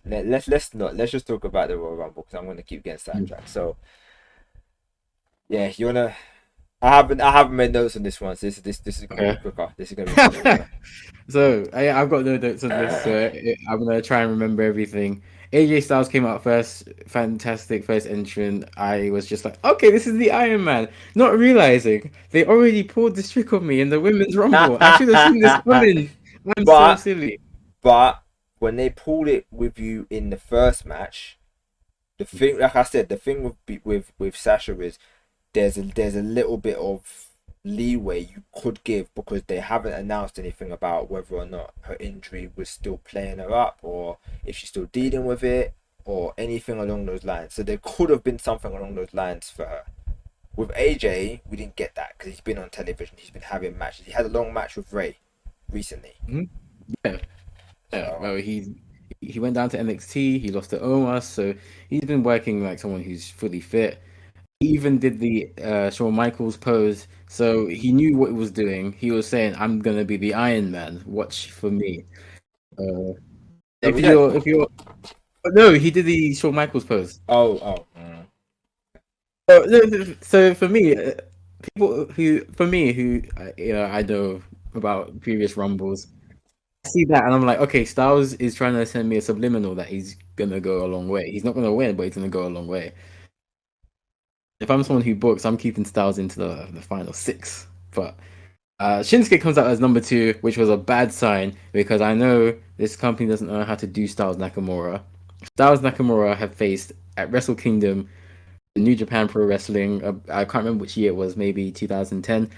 Let's just talk about the Royal Rumble because I'm gonna keep getting sidetracked. So yeah, you wanna. I haven't made notes on this one, so this is gonna be Okay. quicker. This is gonna be quicker. So So I've got no notes on this, so I'm gonna try and remember everything. AJ Styles came out first, fantastic first entrant. I was just like, okay, this is the Iron Man, not realizing they already pulled this trick on me in the Women's Rumble. I should have seen this coming. I'm so but silly. but when they pulled it with you in the first match, the thing, like I said, the thing with Sasha is there's a little bit of leeway you could give because they haven't announced anything about whether or not her injury was still playing her up or if she's still dealing with it or anything along those lines. So there could have been something along those lines for her. With AJ, we didn't get that because he's been on television. He's been having matches. He had a long match with Ray recently. Mhm. Yeah, yeah. So Well, he went down to NXT. He lost to Omos, so he's been working like someone who's fully fit. He even did the Shawn Michaels pose, so he knew what he was doing. He was saying, "I'm gonna be the Iron Man. Watch for me." Uh, there we go. if you're, no, he did the Shawn Michaels pose. Oh. So for me, people who, for me, who I know about previous Rumbles, I see that and I'm like, okay, Styles is trying to send me a subliminal that he's gonna go a long way. He's not gonna win, but he's gonna go a long way. If I'm someone who books, I'm keeping Styles into the final six. But Shinsuke comes out as number two, which was a bad sign because I know this company doesn't know how to do Styles Nakamura. Styles Nakamura have faced at Wrestle Kingdom, New Japan Pro Wrestling. I can't remember which year it was, maybe 2010.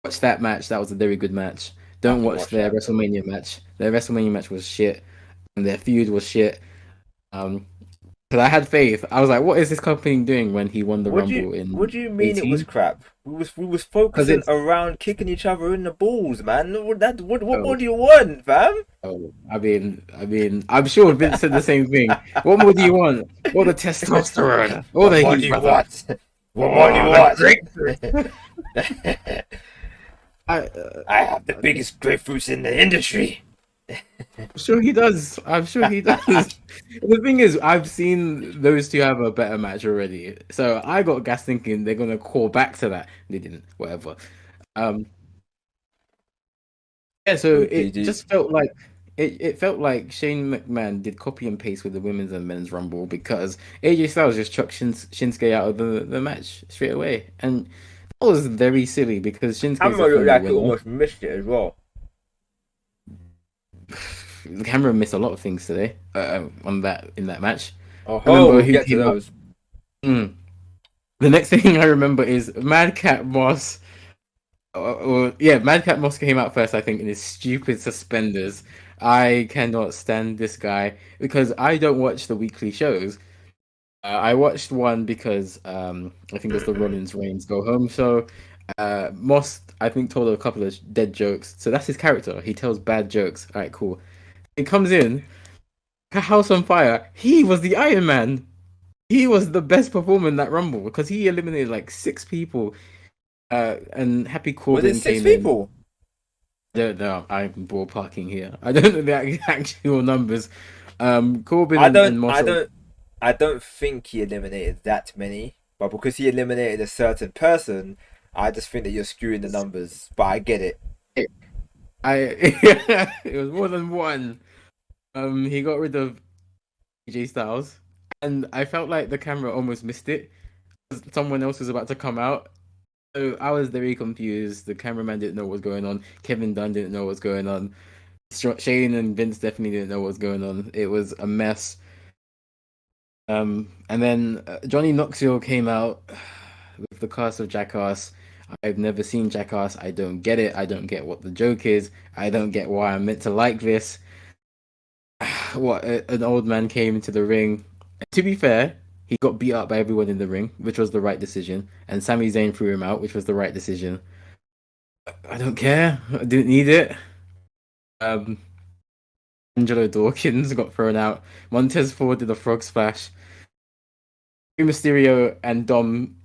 Watch that match. That was a very good match. I Don't can watch watch their that. WrestleMania match. Their WrestleMania match was shit, and their feud was shit. Um, because I had faith. I was like, what is this company doing when he won the Rumble What in do you mean it was 18? crap? We was Because focusing it's around kicking each other in the balls, man. What more oh, do you want, fam? I'm sure Vince said the same thing. What more do you want? All the testosterone, all What the more do heat, you brother. want? What more do you Oh, the grapefruit. want? I, I have the biggest grapefruits in the industry. I'm sure he does. I'm sure he does. The thing is, I've seen those two have a better match already, so I got gas thinking they're gonna call back to that. They didn't. Whatever. Um, yeah. So it PG. just felt like it felt like Shane McMahon did copy and paste with the women's and men's rumble because AJ Styles just chucked Shinsuke out of the match straight away, and that was very silly because Shinsuke's a Camera looked former like it winner. almost missed it as well. The camera missed a lot of things today on that in that match. I Oh, remember we'll who get to came out. those. Mm. The next thing I remember is Madcap Moss. Yeah, Madcap Moss came out first, I think, in his stupid suspenders. I cannot stand this guy because I don't watch the weekly shows. I watched one because I think it was the Rollins Reigns Go Home show. Moss, I think, told a couple of dead jokes. So that's his character. He tells bad jokes. All right, cool. He comes in, House on Fire. He was the Iron Man. He was the best performer in that Rumble because he eliminated like six people. And Happy Was it Corbin six came in. people? I don't know. I'm ballparking here. I don't know the actual numbers. Corbin I don't. and I Moss. don't. I don't think he eliminated that many, but because he eliminated a certain person, I just think that you're skewing the numbers. But I get it. I it was more than one. He got rid of AJ Styles, and I felt like the camera almost missed it. Someone else was about to come out. So I was very confused. The cameraman didn't know what was going on. Kevin Dunn didn't know what was going on. Shane and Vince definitely didn't know what was going on. It was a mess. And then Johnny Knoxville came out with the cast of Jackass. I've never seen Jackass. I don't get it. I don't get what the joke is. I don't get why I'm meant to like this. What an old man came into the ring. To be fair, he got beat up by everyone in the ring, which was the right decision. And Sami Zayn threw him out, which was the right decision. I don't care. I didn't need it. Um, Angelo Dawkins got thrown out. Montez Ford did a frog splash. Rey Mysterio and Dom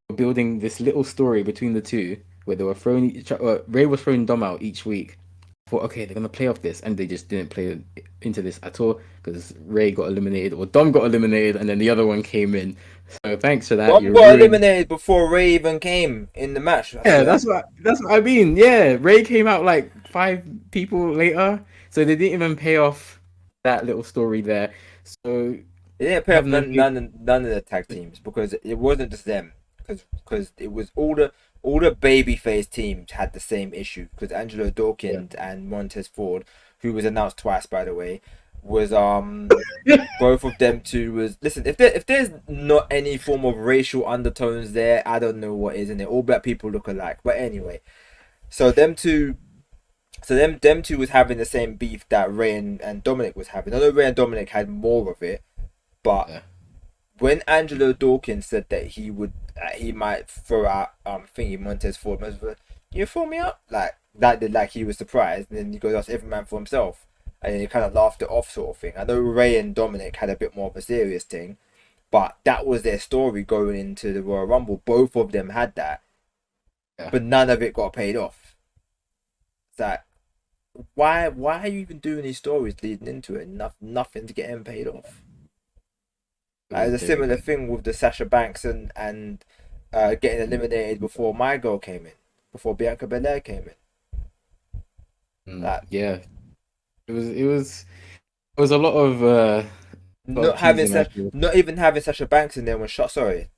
were building this little story between the two where they were throwing Ray was throwing Dom out each week. thought, okay, they're gonna play off this, and they just didn't play into this at all because Ray got eliminated or Dom got eliminated, and then the other one came in. So thanks for that. Dom You got ruined. eliminated before Ray even came in the match. I Yeah, swear. that's what I mean. Yeah, Ray came out like 5 people later, so they didn't even pay off that little story there. So They didn't pay have off no need. none of the tag teams because it wasn't just them. Because it was all the babyface teams had the same issue. Because Angelo Yeah. Dawkins and Montez Ford, who was announced twice by the way, was both of them two was listen. If there's not any form of racial undertones there, I don't know what is in it. All black people look alike. But anyway, so them two was having the same beef that Ray and Dominic was having. I know Ray and Dominic had more of it, but Yeah. when Angelo Dawkins said that he might throw out thingy Montez Ford, you throw me out like that did like he was surprised, and then he goes that's every man for himself, and then he kind of laughed it off sort of thing. I know Ray and Dominic had a bit more of a serious thing, but that was their story going into the Royal Rumble. Both of them had that, Yeah. but none of it got paid off. It's like why are you even doing these stories leading into it? Nothing to get them paid off. It There's a was similar thing with the Sasha Banks and getting eliminated before my girl came in, before Bianca Belair came in. Like yeah. It was a lot of teasing actually. not even having Sasha Banks in there when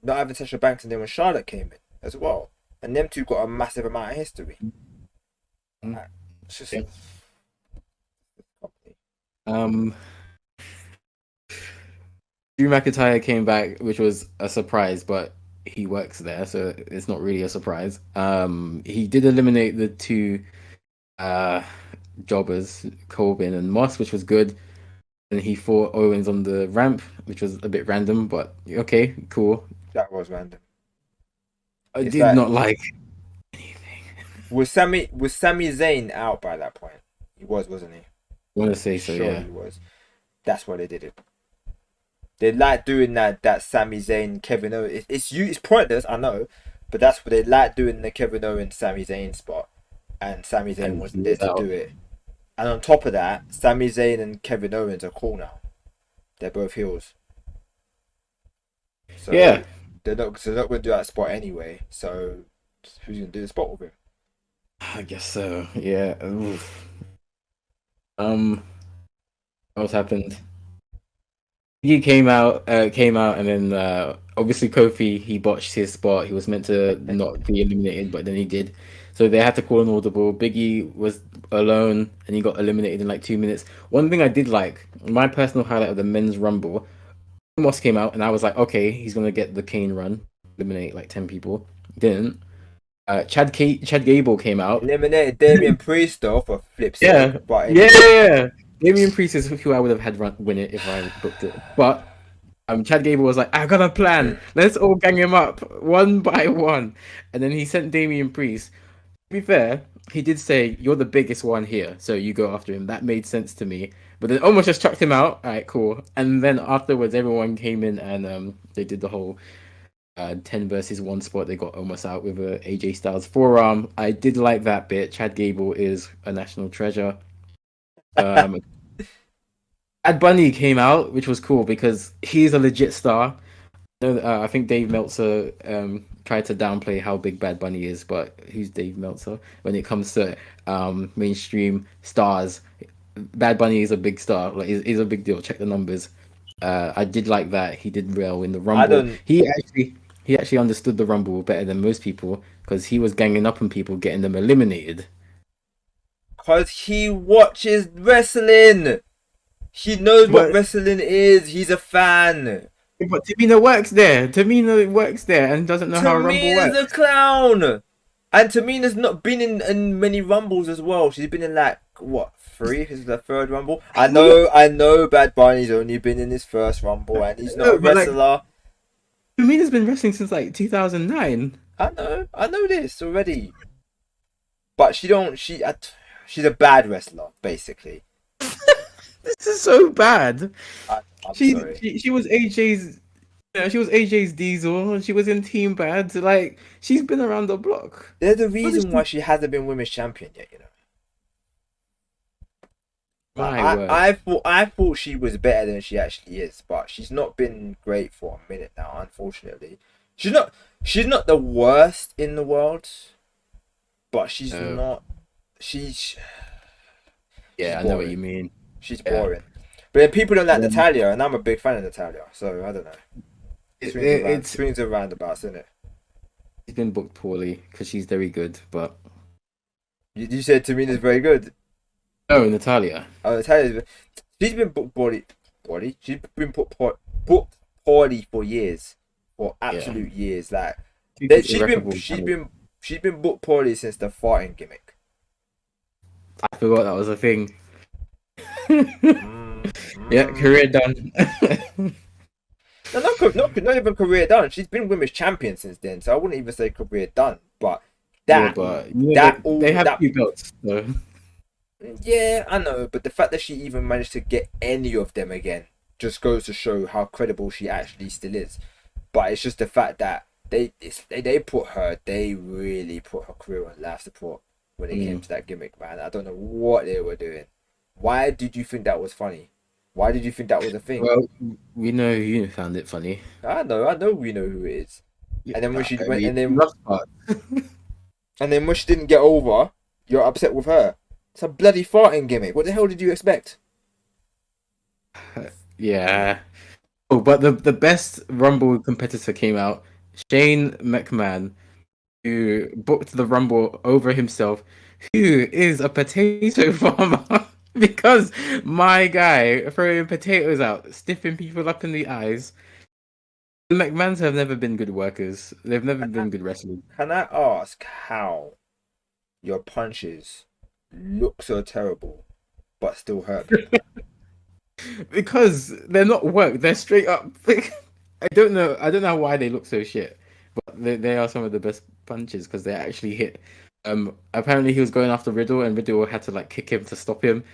not having Sasha Banks in there when Charlotte came in as well, and them two got a massive amount of history. Mm, Like, it's just yeah. Um, Drew McIntyre came back, which was a surprise, but he works there, so it's not really a surprise. He did eliminate the two uh jobbers, Corbin and Moss, which was good. And he fought Owens on the ramp, which was a bit random, but okay, cool. that was random. I It's did like not like anything. was Sami Zayn out by that point? He was, wasn't he? I want to say so, Sure, yeah. he was. That's why they did it. They like doing that Sami Zayn Kevin Owens. It's pointless, I know, but that's what they like doing the Kevin Owens Sami Zayn spot, and Sami Zayn And he wasn't there was to out. do it. And on top of that, Sami Zayn and Kevin Owens are cool now. They're both heels, so Yeah, they're not going to do that spot anyway. So who's going to do the spot with him? I guess so. Yeah. Oof. What else happened? He came out, and then obviously Kofi he botched his spot. He was meant to not be eliminated, but then he did. So they had to call an audible. Biggie was alone, and he got eliminated in like 2 minutes. One thing I did like, my personal highlight of the men's rumble, Moss came out, and I was like, okay, he's gonna get the Kane run, eliminate like 10 people. Didn't. Chad Gable came out. Eliminated Damian Priest though for flip's sake, Yeah, but yeah, anyway, yeah, yeah. Damian Priest is who I would have had win it if I booked it. But Chad Gable was like, I got a plan. Let's all gang him up one by one. And then he sent Damian Priest. To be fair, he did say, you're the biggest one here, so you go after him. That made sense to me. But then almost just chucked him out. All right, cool. And then afterwards, everyone came in and they did the whole 10 versus 1 spot. They got almost out with a AJ Styles forearm. I did like that bit. Chad Gable is a national treasure. Um, Bad Bunny came out, which was cool because he's a legit star. I think Dave Meltzer tried to downplay how big Bad Bunny is, but who's Dave Meltzer when it comes to mainstream stars? Bad Bunny is a big star, like is a big deal. Check the numbers. I did like that. He did well in the I Rumble. don't He actually understood the Rumble better than most people because he was ganging up on people, getting them eliminated. because he watches wrestling. He knows what But wrestling is. He's a fan. but Tamina works there. Tamina works there and doesn't know how a Rumble Tamina's a works. clown. And Tamina's not been in many rumbles as well. She's been in like what 3? This is the 3rd rumble. I know. Bad Bunny's only been in his first rumble, and he's not a No, but like wrestler. Tamina's been wrestling since like 2009. I know this already. But she don't. She's a bad wrestler, basically. This is so bad. I'm She sorry. she was AJ's. Yeah, she was AJ's Diesel, and she was in Team Bad. Like she's been around the block. They're the How did reason why she? she hasn't been women's champion yet. You know. My I, word. I thought she was better than she actually is, but she's not been great for a minute now. Unfortunately, she's not the worst in the world, but she's Uh, not. She's she's yeah, I know what you boring. mean. She's Yeah. boring. But then people don't like Um, Natalia, and I'm a big fan of Natalia, so I don't know. it's Swings and roundabouts, isn't it? she's been booked poorly because she's very good, but You said Tamina's very good. oh, Natalia. Oh, Natalia's she's been booked poorly. She's been booked poorly for years, for Yeah. absolute years. Like Irreparable damage. she's been booked poorly since the farting gimmick. I forgot that was a thing. Mm, Yeah, mm. career done. No, not even career done. She's been women's champion since then, so I wouldn't even say career done. But Yeah, that but you know that they all have that two belts, so yeah, I know. But the fact that she even managed to get any of them again just goes to show how credible she actually still is. But it's just the fact that they really put her career on life support when it came mm. to that gimmick, man. I don't know what they were doing. Why did you think that was funny? Why did you think that was a thing? Well, we know you found it funny. I know we know who it is. Yeah, And then when she went we love part. and then when she didn't get over, you're upset with her. It's a bloody farting gimmick. What the hell did you expect? Yeah. Oh, but the best Rumble competitor came out, Shane McMahon, who booked the Rumble over himself, who is a potato farmer. Because my guy throwing potatoes out, stiffing people up in the eyes. The McMahons have never been good workers. They've never been good wrestlers. Can I ask how your punches look so terrible but still hurt people? Because they're not work. They're straight up. I don't know. I don't know why they look so shit, but they are some of the best punches because they actually hit. Apparently he was going after Riddle, and Riddle had to like kick him to stop him.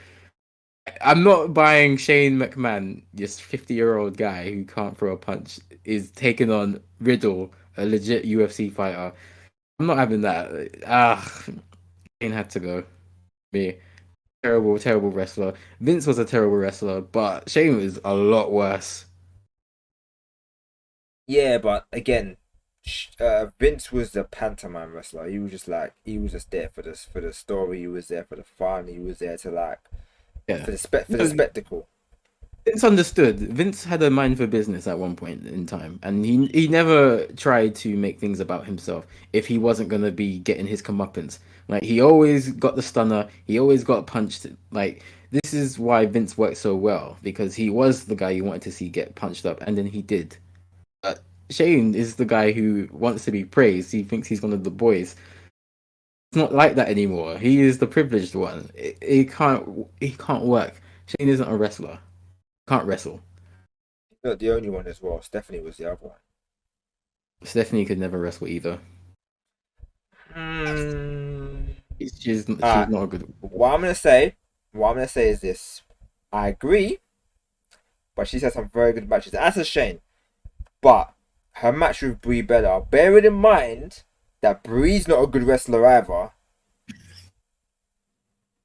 I'm not buying Shane McMahon, this 50-year-old guy who can't throw a punch, is taking on Riddle, a legit UFC fighter. I'm not having that. Shane had to go. Me. Terrible, terrible wrestler. Vince was a terrible wrestler, but Shane was a lot worse. Yeah, but again, Vince was the pantomime wrestler. He was just like he was just there for the story. He was there for the fun. He was there to like Yeah. for the spectacle. Vince understood. Vince had a mind for business at one point in time, and he never tried to make things about himself if he wasn't gonna be getting his comeuppance. Like he always got the stunner, he always got punched. Like this is why Vince worked so well because he was the guy you wanted to see get punched up, and then he did. But Shane is the guy who wants to be praised. He thinks he's one of the boys. It's not like that anymore. He is the privileged one. He can't work. Shane isn't a wrestler. Can't wrestle. Not the only one as well. Stephanie was the other one. Stephanie could never wrestle either. Mm. She's Uh, not a good. what I'm gonna say is this. I agree, but she's had some very good matches. That's a shame. But her match with Brie Bella, bearing in mind that Brie's not a good wrestler either,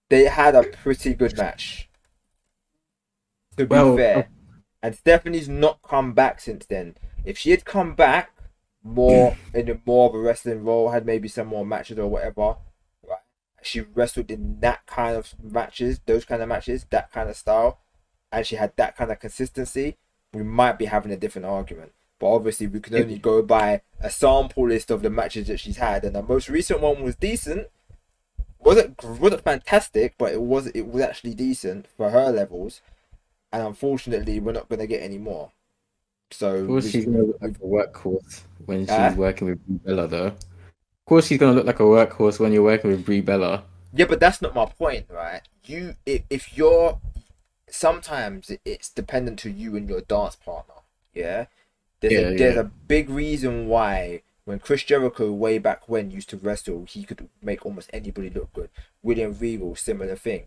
they had a pretty good match. To be Well, fair. And Stephanie's not come back since then. If she had come back more in a more of a wrestling role, had maybe some more matches or whatever, right? She wrestled in that kind of matches, those kind of matches, that kind of style, and she had that kind of consistency, we might be having a different argument. But obviously, we can only go by a sample list of the matches that she's had, and the most recent one was decent. Wasn't fantastic, but it was actually decent for her levels. And unfortunately, we're not going to get any more. So, of course, she's gonna look like a workhorse when uh, she's working with Brie Bella, though. Of course, she's gonna look like a workhorse when you're working with Brie Bella. yeah, but that's not my point, right? If you're sometimes it's dependent to you and your dance partner. Yeah, there's a big reason why when Chris Jericho way back when used to wrestle, he could make almost anybody look good. William Regal, similar thing.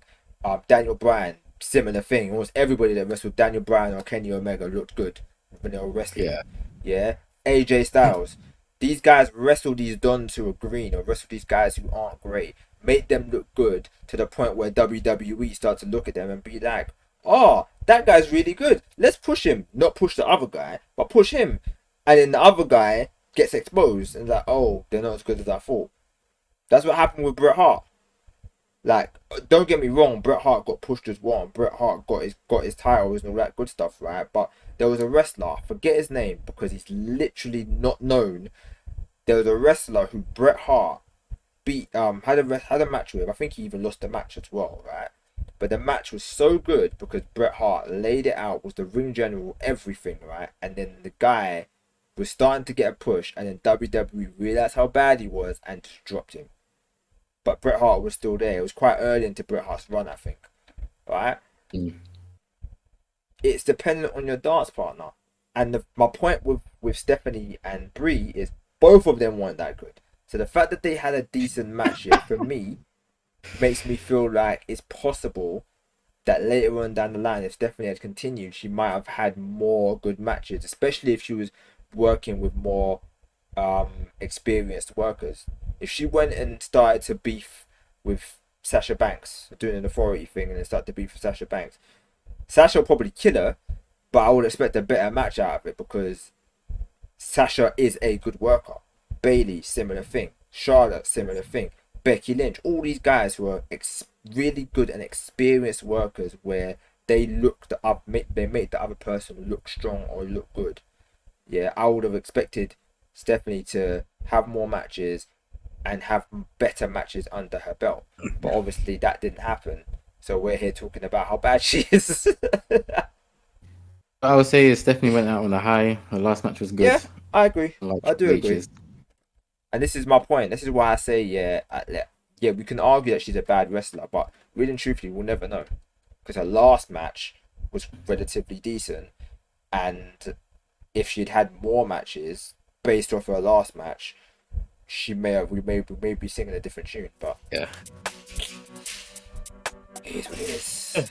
Daniel Bryan, similar thing. Almost everybody that wrestled Daniel Bryan or Kenny Omega looked good when they were wrestling. Yeah. Yeah. AJ Styles. These guys wrestle these dons who are green or wrestle these guys who aren't great. make them look good to the point where WWE start to look at them and be like, oh, that guy's really good. Let's push him. Not push the other guy, but push him. And then the other guy gets exposed and like, oh, they're not as good as I thought. That's what happened with Bret Hart. Like, don't get me wrong, Bret Hart got pushed as well. Bret Hart got his titles and all that good stuff, right? But there was a wrestler, forget his name because he's literally not known. There was a wrestler who Bret Hart beat, had a match with. I think he even lost the match as well, right? But the match was so good because Bret Hart laid it out, was the ring general, everything, right? And then the guy was starting to get a push, and then WWE realized how bad he was and just dropped him. But Bret Hart was still there. It was quite early into Bret Hart's run, I think. Right? It's dependent on your dance partner. And my point with Stephanie and Brie is both of them weren't that good. So the fact that they had a decent match here, for me, makes me feel like it's possible that later on down the line, if Stephanie had continued, she might have had more good matches, especially if she was working with more experienced workers. If she went and started to beef with Sasha Banks, doing an authority thing, and then started to beef with Sasha Banks, Sasha will probably kill her, but I would expect a better match out of it because Sasha is a good worker. Bayley, similar thing. Charlotte, similar thing. Becky Lynch, all these guys who are really good and experienced workers where they they make the other person look strong or look good. Yeah, I would have expected Stephanie to have more matches and have better matches under her belt. But obviously that didn't happen. So we're here talking about how bad she is. I would say Stephanie went out on a high. Her last match was good. Yeah, I agree. Like I do agree. And this is my point. This is why I say, yeah, we can argue that she's a bad wrestler, but really and truthfully, we'll never know. Because her last match was relatively decent. And if she'd had more matches based off her last match, we may be singing a different tune. But yeah, it is what it is.